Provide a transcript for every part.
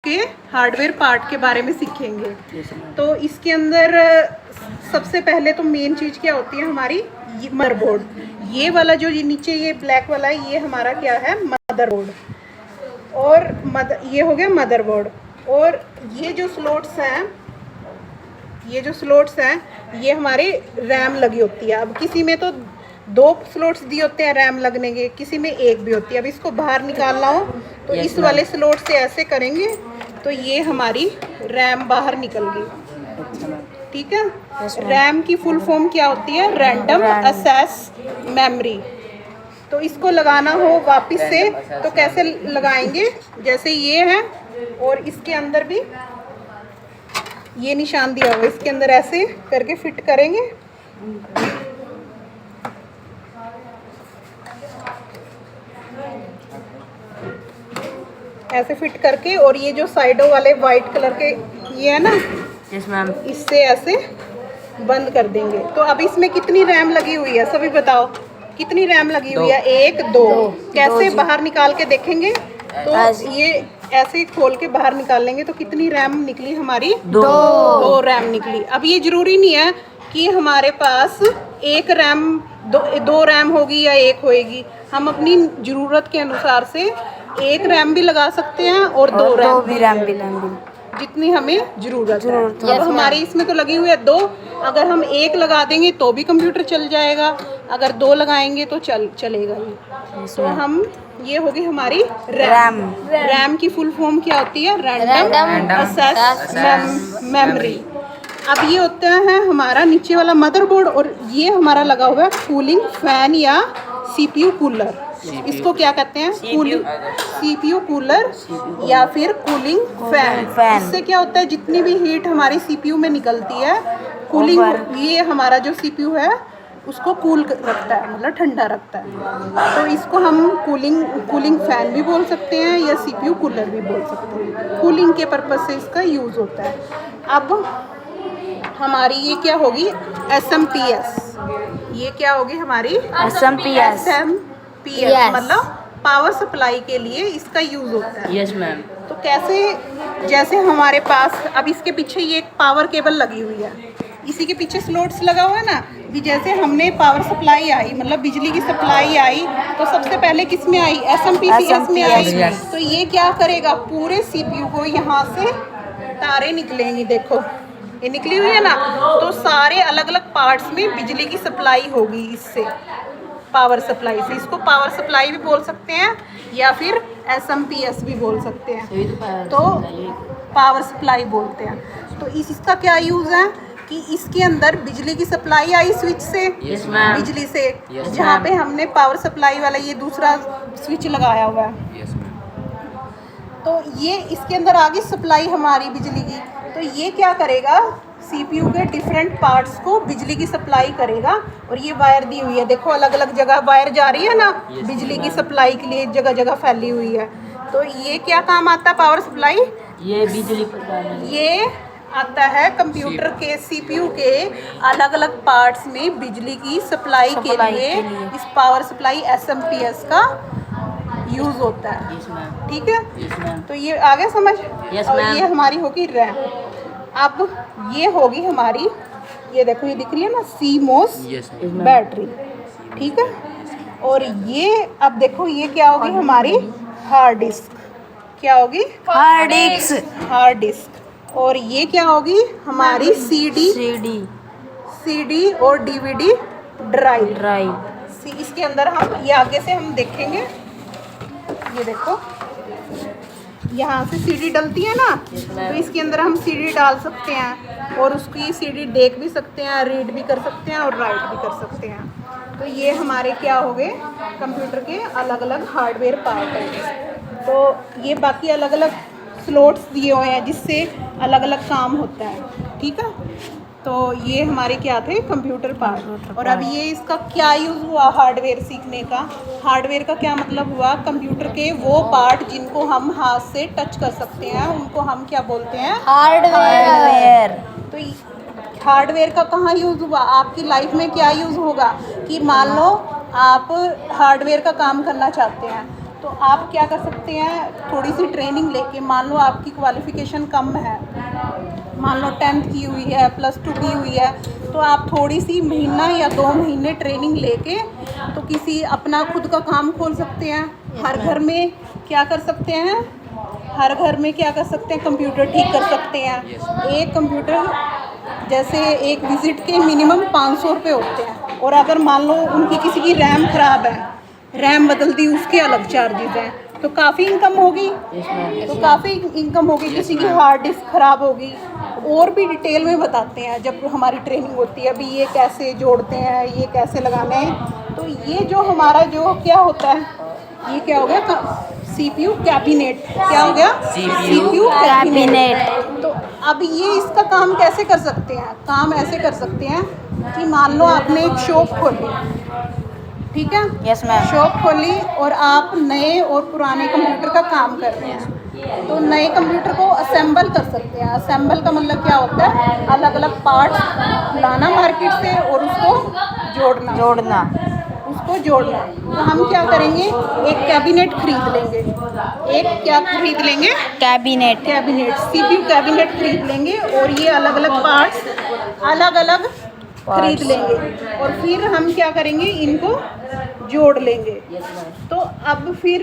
के hardware part के बारे में सीखेंगे। तो इसके अंदर सबसे पहले तो मेन चीज़ क्या होती है हमारी, मदरबोर्ड। ये वाला जो ये नीचे ये ब्लैक वाला है, ये हमारा क्या है, मदरबोर्ड। और ये हो गया मदरबोर्ड। और ये जो स्लॉट्स हैं, ये हमारे रैम लगी होती है। अब किसी में तो 2 स्लॉट्स दिए होते हैं रैम लगने के, किसी में 1 भी होती है। अब इसको बाहर निकालना हो तो इस वाले स्लॉट से ऐसे करेंगे तो ये हमारी रैम बाहर निकल गई। ठीक है। रैम की फुल फॉर्म क्या होती है, रैंडम एक्सेस मेमोरी। तो इसको लगाना हो वापस से तो कैसे लगाएंगे, जैसे ये है और इसके अंदर भी ये निशान दिया हुआ है, इसके अंदर ऐसे करके फिट करेंगे। ऐसे फिट करके, और ये जो साइडों वाले वाइट कलर के ये है ना, यस मैम, इससे ऐसे बंद कर देंगे। तो अब इसमें कितनी रैम लगी हुई है सभी बताओ, कितनी रैम लगी हुई है, 1 2। कैसे बाहर निकाल के देखेंगे, तो ये ऐसे खोल के बाहर निकाल लेंगे तो कितनी रैम निकली हमारी, 2 रैम निकली। अब ये जरूरी नहीं है कि हमारे पास 1 रैम 2 रैम होगी या 1 होएगी। हम अपनी ज़रूरत के अनुसार से 1 रैम भी लगा सकते हैं और 2 रैम भी, जितनी हमें ज़रूरत है। अब हमारी इसमें तो लगी हुई है 2, अगर हम 1 लगा देंगे तो भी कंप्यूटर चल जाएगा, अगर 2 लगाएंगे तो चलेगा ही। तो हम ये होगी हमारी रैम की फुल फॉर्म क्या होती है, रैंडम एक्सेस मेमोरी। अब ये होता है हमारा नीचे वाला मदरबोर्ड, और ये हमारा लगा हुआ है कूलिंग फैन या सीपीयू कूलर। इसको क्या कहते हैं, सीपीयू कूलर या फिर कूलिंग फैन। इससे क्या होता है, जितनी भी हीट हमारी सीपीयू में निकलती है, कूलिंग, ये हमारा जो सीपीयू है उसको कूल रखता है, मतलब ठंडा रखता है। तो इसको हम कूलिंग फैन भी बोल सकते हैं या सीपीयू कूलर भी बोल सकते हैं। कूलिंग के पर्पज से इसका यूज़ होता है। अब हमारी ये क्या होगी, एसएमपीएस। ये क्या होगी हमारी, एसएमपीएस, मतलब पावर सप्लाई के लिए इसका यूज़ होता है। Yes ma'am. तो कैसे, जैसे हमारे पास अब इसके पीछे ये एक पावर केबल लगी हुई है, इसी के पीछे स्लॉट्स लगा हुआ है ना, भी जैसे हमने पावर सप्लाई आई, मतलब बिजली की सप्लाई आई, तो सबसे पहले किस में आई, एसएमपीएस में आई। तो ये क्या करेगा, पूरे सीपीयू को यहाँ से तारें निकलेंगी, देखो ये निकली हुई है ना, तो सारे अलग अलग पार्ट्स में बिजली की सप्लाई होगी इससे, पावर सप्लाई से। इसको पावर सप्लाई भी बोल सकते हैं या फिर एसएमपीएस भी बोल सकते हैं, तो पावर सप्लाई बोलते हैं। तो इसका क्या यूज़ है कि इसके अंदर बिजली की सप्लाई आई स्विच से, बिजली से, जहाँ पे हमने पावर सप्लाई वाला ये दूसरा स्विच लगाया हुआ है, तो ये इसके अंदर आ गई सप्लाई हमारी बिजली की। तो ये क्या करेगा, सीपीयू के डिफरेंट पार्ट्स को बिजली की सप्लाई करेगा। और ये वायर दी हुई है, देखो अलग अलग जगह वायर जा रही है ना, बिजली की सप्लाई के लिए जगह जगह फैली हुई है। तो ये क्या काम आता है, पावर सप्लाई, ये बिजली ये आता है कंप्यूटर के सीपीयू के अलग अलग पार्ट्स में बिजली की सप्लाई के लिए इस पावर सप्लाई एसएमपीएस का यूज़ होता है। ठीक है, तो ये आ गया समझ। और ये हमारी होगी रैम। अब ये होगी हमारी, ये देखो ये दिख रही है ना, सीमोस बैटरी। ठीक है, और ये अब देखो ये क्या होगी हमारी, हार्ड डिस्क। क्या होगी, हार्ड डिस्क। और ये क्या होगी हमारी, सीडी और डीवीडी ड्राइव। इसके अंदर हम ये आगे से हम देखेंगे, ये देखो यहाँ से सीडी डलती है ना, तो इसके अंदर हम सीडी डाल सकते हैं और उसकी सीडी देख भी सकते हैं, रीड भी कर सकते हैं और राइट भी कर सकते हैं। तो ये हमारे क्या हो गए, कंप्यूटर के अलग अलग हार्डवेयर पार्ट हैं। तो ये बाकी अलग अलग स्लॉट्स दिए हुए हैं जिससे अलग अलग काम होता है। ठीक है, तो ये हमारे क्या थे, कंप्यूटर पार्ट। और अब ये इसका क्या यूज़ हुआ हार्डवेयर सीखने का, हार्डवेयर का क्या मतलब हुआ, कंप्यूटर के वो पार्ट जिनको हम हाथ से टच कर सकते हैं उनको हम क्या बोलते हैं, हार्डवेयर। तो हार्डवेयर का कहाँ यूज़ हुआ, आपकी लाइफ में क्या यूज़ होगा कि मान लो आप हार्डवेयर का काम करना चाहते हैं, तो आप क्या कर सकते हैं, थोड़ी सी ट्रेनिंग लेके, मान लो आपकी क्वालिफ़िकेशन कम है, मान लो 10th की हुई है, +2 की हुई है, तो आप थोड़ी सी महीना या 2 महीने ट्रेनिंग लेके तो किसी अपना खुद का काम खोल सकते हैं। हर घर में क्या कर सकते हैं, हर घर में क्या कर सकते हैं, कंप्यूटर ठीक कर सकते हैं। एक कंप्यूटर जैसे एक विज़िट के मिनिमम 500 रुपये होते हैं, और अगर मान लो उनकी किसी की रैम ख़राब है, रैम बदल दी, उसके अलग चार्जेस हैं, तो काफ़ी इनकम होगी। तो काफ़ी इनकम होगी। किसी की हार्ड डिस्क ख़राब होगी, और भी डिटेल में बताते हैं जब हमारी ट्रेनिंग होती है। अभी ये कैसे जोड़ते हैं, ये कैसे लगाने हैं। तो ये जो हमारा जो क्या होता है, ये क्या हो गया, CPU कैबिनेट, क्या हो गया, CPU कैबिनेट। तो अब ये इसका काम कैसे कर सकते हैं, काम ऐसे कर सकते हैं कि मान लो आपने एक शॉप खोली, ठीक है, यस मैम। शॉप खोली और आप नए और पुराने कंप्यूटर का काम कर रहे हैं, तो नए कंप्यूटर को असेंबल कर सकते हैं। असेंबल का मतलब क्या होता है, अलग अलग पार्ट्स लाना मार्केट से और उसको जोड़ना। उसको जोड़ना। तो हम क्या करेंगे, एक कैबिनेट खरीद लेंगे, एक क्या खरीद लेंगे, कैबिनेट। CPU कैबिनेट खरीद लेंगे, और ये अलग अलग पार्ट्स अलग अलग खरीद लेंगे, और फिर हम क्या करेंगे, इनको जोड़ लेंगे। तो अब फिर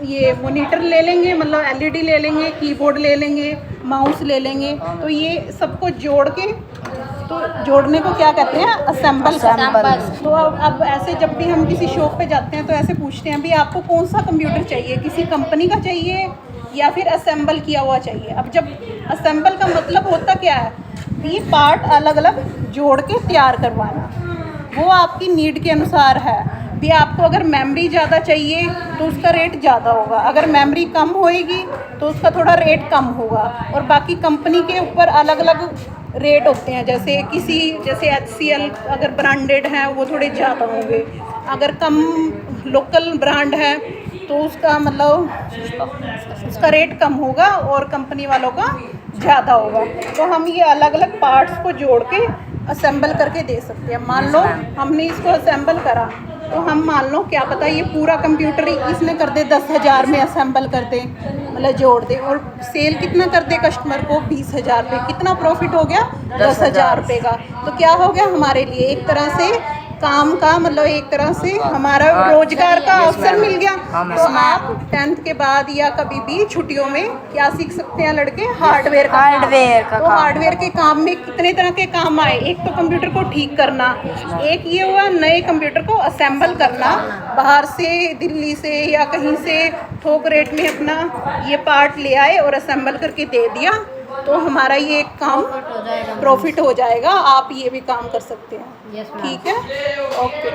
ये मॉनिटर ले लेंगे, मतलब LED ले लेंगे, कीबोर्ड ले लेंगे, माउस ले लेंगे, तो ये सबको जोड़ के, तो जोड़ने को क्या कहते हैं, असेंबल। तो अब ऐसे जब भी हम किसी शॉप पे जाते हैं तो ऐसे पूछते हैं, भी आपको कौन सा कंप्यूटर चाहिए, किसी कंपनी का चाहिए या फिर असेंबल किया हुआ चाहिए। अब जब असेंबल का मतलब होता क्या है, ये पार्ट अलग अलग जोड़ के तैयार करवाना, वो आपकी नीड के अनुसार है। भी आपको अगर मेमोरी ज़्यादा चाहिए तो उसका रेट ज़्यादा होगा, अगर मेमोरी कम होएगी तो उसका थोड़ा रेट कम होगा, और बाकी कंपनी के ऊपर अलग अलग रेट होते हैं। जैसे HCL अगर ब्रांडेड है वो थोड़े ज़्यादा होंगे, अगर कम लोकल ब्रांड है तो उसका मतलब उसका रेट कम होगा और कंपनी वालों का ज़्यादा होगा। तो हम ये अलग अलग पार्ट्स को जोड़ के असेंबल करके दे सकते हैं। मान लो हमने इसको असेंबल करा, तो हम मान लो क्या पता ये पूरा कंप्यूटर ही इसने कर दे 10,000 में असेंबल कर दे, मतलब जोड़ दे, और सेल कितना कर दे कस्टमर को, 20,000 रुपये। कितना प्रॉफिट हो गया, 10,000 रुपये का। तो क्या हो गया हमारे लिए, एक तरह से काम का मतलब एक तरह से हमारा रोजगार का अवसर मिल गया। तो आप 10th के बाद या कभी भी छुट्टियों में क्या सीख सकते हैं लड़के, हार्डवेयर का। तो हार्डवेयर के काम में कितने तरह के काम आए, एक तो कंप्यूटर को ठीक करना, एक ये हुआ नए कंप्यूटर को असेंबल करना, बाहर से दिल्ली से या कहीं से थोक रेट में अपना ये पार्ट ले आए और असेंबल करके दे दिया, तो हमारा ये काम प्रॉफिट हो जाएगा। आप ये भी काम कर सकते हैं, ठीक है, ओके।